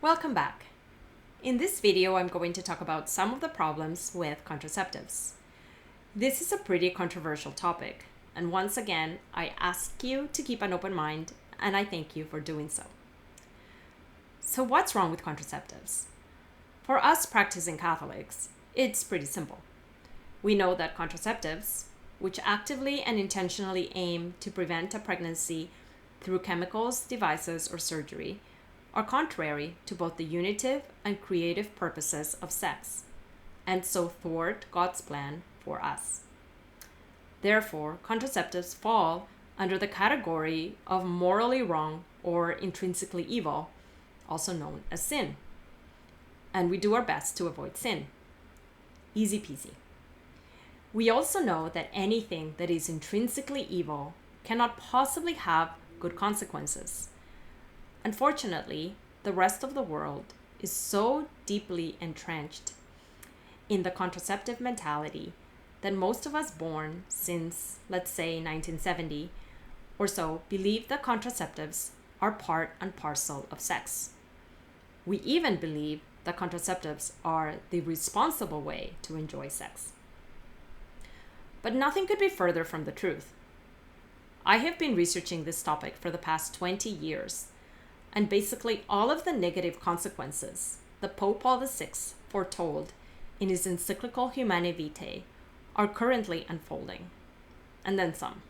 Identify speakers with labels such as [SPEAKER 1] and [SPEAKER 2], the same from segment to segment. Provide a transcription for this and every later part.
[SPEAKER 1] Welcome back. In this video, I'm going to talk about some of the problems with contraceptives. This is a pretty controversial topic, and once again, I ask you to keep an open mind, and I thank you for doing so. So what's wrong with contraceptives? For us practicing Catholics, it's pretty simple. We know that contraceptives, which actively and intentionally aim to prevent a pregnancy through chemicals, devices, or surgery, are contrary to both the unitive and creative purposes of sex, and so thwart God's plan for us. Therefore, contraceptives fall under the category of morally wrong or intrinsically evil, also known as sin. And we do our best to avoid sin. Easy peasy. We also know that anything that is intrinsically evil cannot possibly have good consequences. Unfortunately, the rest of the world is so deeply entrenched in the contraceptive mentality that most of us born since, let's say, 1970 or so believe that contraceptives are part and parcel of sex. We even believe that contraceptives are the responsible way to enjoy sex. But nothing could be further from the truth. I have been researching this topic for the past 20 years, and basically all of the negative consequences that Pope Paul VI foretold in his encyclical Humanae Vitae are currently unfolding, and then some.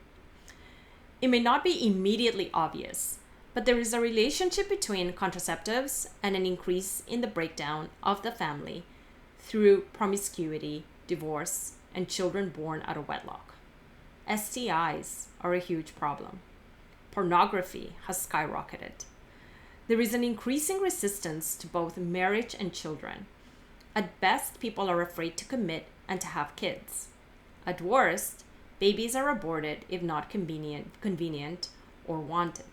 [SPEAKER 1] It may not be immediately obvious, but there is a relationship between contraceptives and an increase in the breakdown of the family through promiscuity, divorce, and children born out of wedlock. STIs are a huge problem. Pornography has skyrocketed. There is an increasing resistance to both marriage and children. At best, people are afraid to commit and to have kids. At worst, babies are aborted if not convenient or wanted.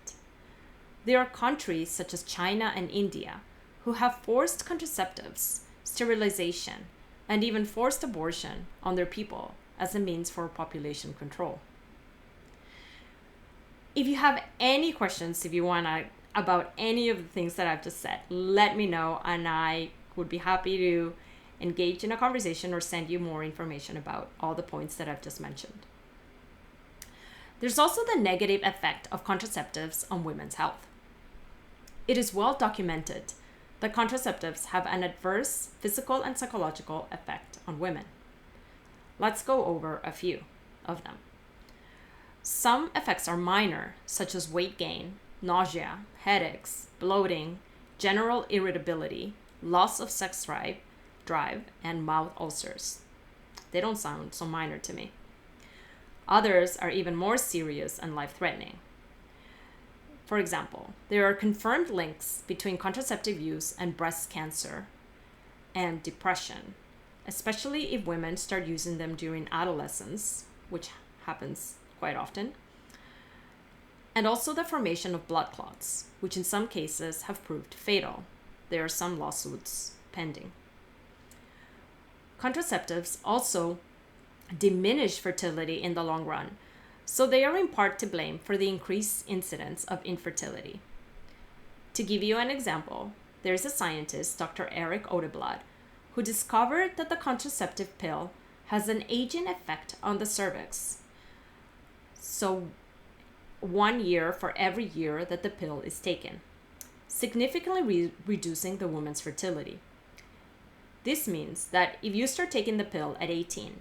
[SPEAKER 1] There are countries such as China and India who have forced contraceptives, sterilization, and even forced abortion on their people as a means for population control. If you have any questions, about any of the things that I've just said, let me know, and I would be happy to engage in a conversation or send you more information about all the points that I've just mentioned. There's also the negative effect of contraceptives on women's health. It is well documented that contraceptives have an adverse physical and psychological effect on women. Let's go over a few of them. Some effects are minor, such as weight gain, nausea, headaches, bloating, general irritability, loss of sex drive, and mouth ulcers. They don't sound so minor to me. Others are even more serious and life-threatening. For example, there are confirmed links between contraceptive use and breast cancer and depression, especially if women start using them during adolescence, which happens quite often. And also the formation of blood clots, which in some cases have proved fatal. There are some lawsuits pending. Contraceptives also diminish fertility in the long run, so they are in part to blame for the increased incidence of infertility. To give you an example, there is a scientist, Dr. Eric Odeblad, who discovered that the contraceptive pill has an aging effect on the cervix. So 1 year for every year that the pill is taken, significantly reducing the woman's fertility. This means that if you start taking the pill at 18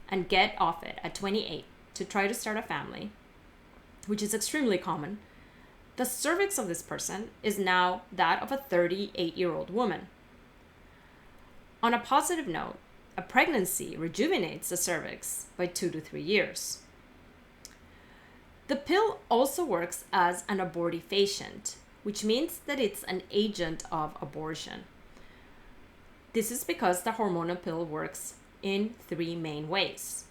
[SPEAKER 1] and get off it at 28 to try to start a family, which is extremely common, the cervix of this person is now that of a 38-year-old woman. On a positive note, a pregnancy rejuvenates the cervix by 2 to 3 years. The pill also works as an abortifacient, which means that it's an agent of abortion. This is because the hormonal pill works in 3 main ways.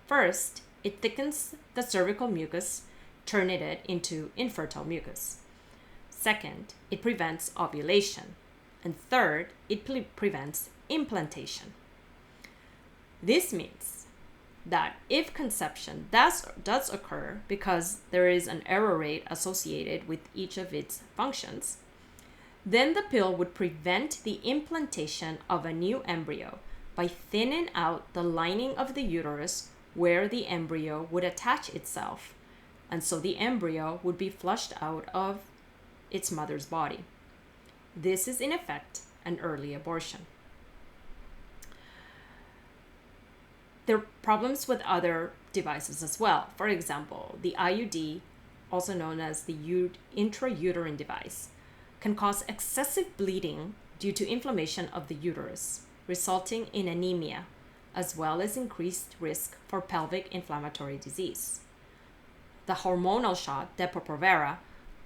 [SPEAKER 1] First, it thickens the cervical mucus, turning it into infertile mucus. Second, it prevents ovulation. And third, it prevents implantation. This means that if conception does occur, because there is an error rate associated with each of its functions, Then the pill would prevent the implantation of a new embryo by thinning out the lining of the uterus where the embryo would attach itself, and so the embryo would be flushed out of its mother's body. This is in effect an early abortion. There are problems with other devices as well. For example, the IUD, also known as the intrauterine device, can cause excessive bleeding due to inflammation of the uterus, resulting in anemia, as well as increased risk for pelvic inflammatory disease. The hormonal shot, Depo-Provera,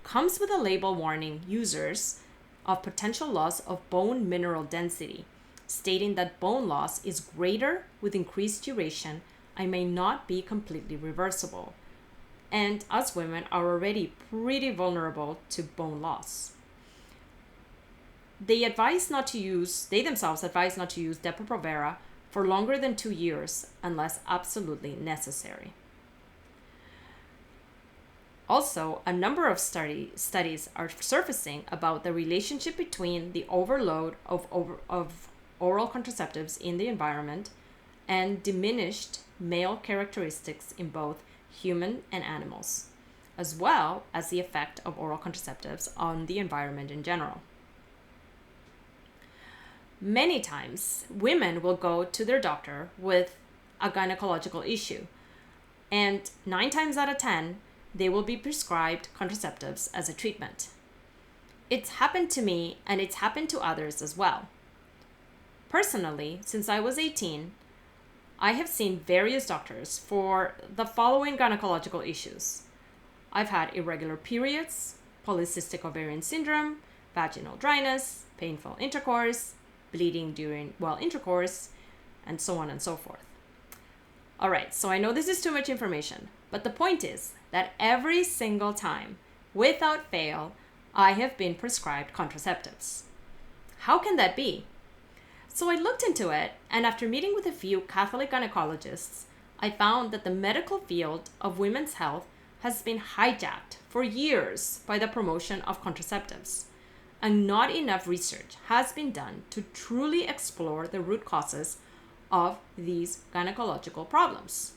[SPEAKER 1] comes with a label warning users of potential loss of bone mineral density, stating that bone loss is greater with increased duration and may not be completely reversible. And us women are already pretty vulnerable to bone loss. They themselves advise not to use Depo-Provera for longer than 2 years unless absolutely necessary. Also, a number of studies are surfacing about the relationship between the overload of oral contraceptives in the environment and diminished male characteristics in both human and animals, as well as the effect of oral contraceptives on the environment in general. Many times, women will go to their doctor with a gynecological issue, and 9 times out of 10, they will be prescribed contraceptives as a treatment. It's happened to me, and it's happened to others as well. Personally, since I was 18, I have seen various doctors for the following gynecological issues. I've had irregular periods, polycystic ovarian syndrome, vaginal dryness, painful intercourse, bleeding while intercourse, and so on and so forth. All right, so I know this is too much information, but the point is that every single time, without fail, I have been prescribed contraceptives. How can that be? So I looked into it, and after meeting with a few Catholic gynecologists, I found that the medical field of women's health has been hijacked for years by the promotion of contraceptives, and not enough research has been done to truly explore the root causes of these gynecological problems.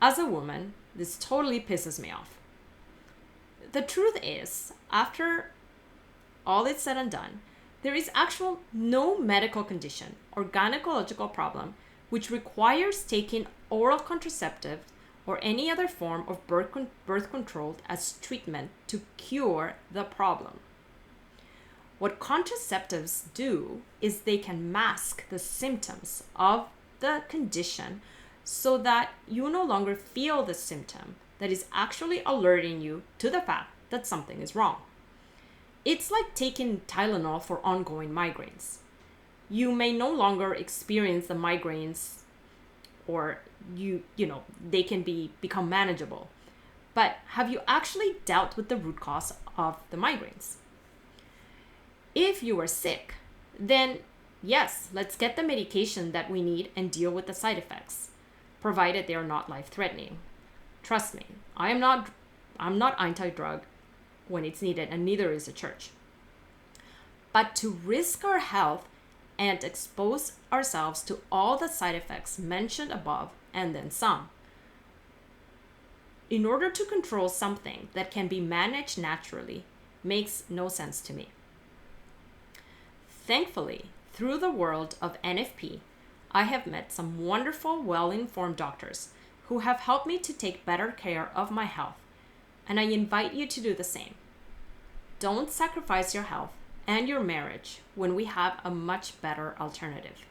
[SPEAKER 1] As a woman, this totally pisses me off. The truth is, after all is said and done, there is actually no medical condition or gynecological problem which requires taking oral contraceptive or any other form of birth control as treatment to cure the problem. What contraceptives do is they can mask the symptoms of the condition so that you no longer feel the symptom that is actually alerting you to the fact that something is wrong. It's like taking Tylenol for ongoing migraines. You may no longer experience the migraines, or they can become manageable. But have you actually dealt with the root cause of the migraines? If you are sick, then yes, let's get the medication that we need and deal with the side effects, provided they are not life-threatening. Trust me, I'm not anti-drug when it's needed, and neither is the church. But to risk our health and expose ourselves to all the side effects mentioned above and then some, in order to control something that can be managed naturally, makes no sense to me. Thankfully, through the world of NFP, I have met some wonderful, well-informed doctors who have helped me to take better care of my health, and I invite you to do the same. Don't sacrifice your health and your marriage when we have a much better alternative.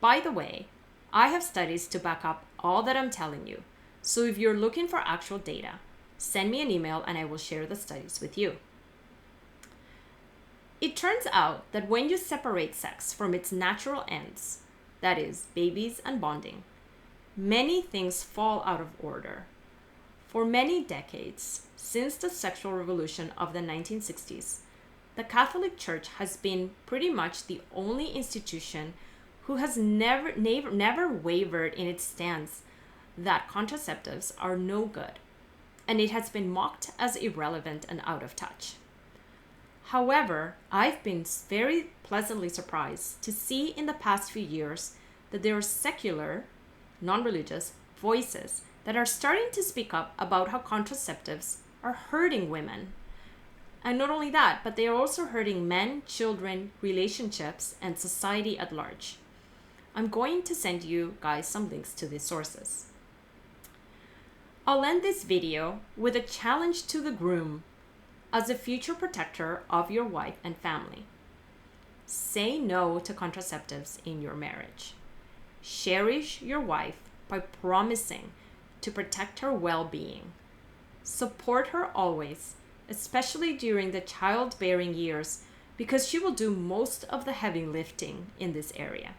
[SPEAKER 1] By the way, I have studies to back up all that I'm telling you, so if you're looking for actual data, send me an email and I will share the studies with you. It turns out that when you separate sex from its natural ends, that is, babies and bonding, many things fall out of order. For many decades, since the sexual revolution of the 1960s, the Catholic Church has been pretty much the only institution who has never wavered in its stance that contraceptives are no good, and it has been mocked as irrelevant and out of touch. However, I've been very pleasantly surprised to see in the past few years that there are secular, non-religious voices that are starting to speak up about how contraceptives are hurting women. And not only that, but they are also hurting men, children, relationships, and society at large. I'm going to send you guys some links to these sources. I'll end this video with a challenge to the groom as a future protector of your wife and family. Say no to contraceptives in your marriage. Cherish your wife by promising to protect her well-being. Support her always, especially during the childbearing years, because she will do most of the heavy lifting in this area.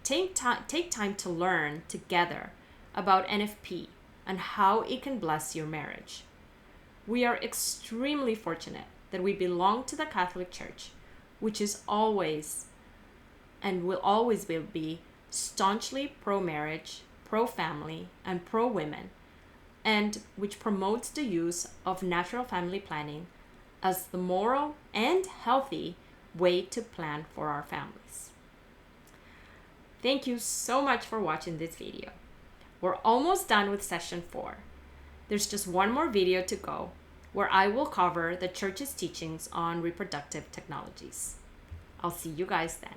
[SPEAKER 1] Take time to learn together about NFP and how it can bless your marriage. We are extremely fortunate that we belong to the Catholic Church, which is always and will always be staunchly pro-marriage, pro-family, and pro-women, and which promotes the use of natural family planning as the moral and healthy way to plan for our families. Thank you so much for watching this video. We're almost done with session 4. There's just one more video to go where I will cover the Church's teachings on reproductive technologies. I'll see you guys then.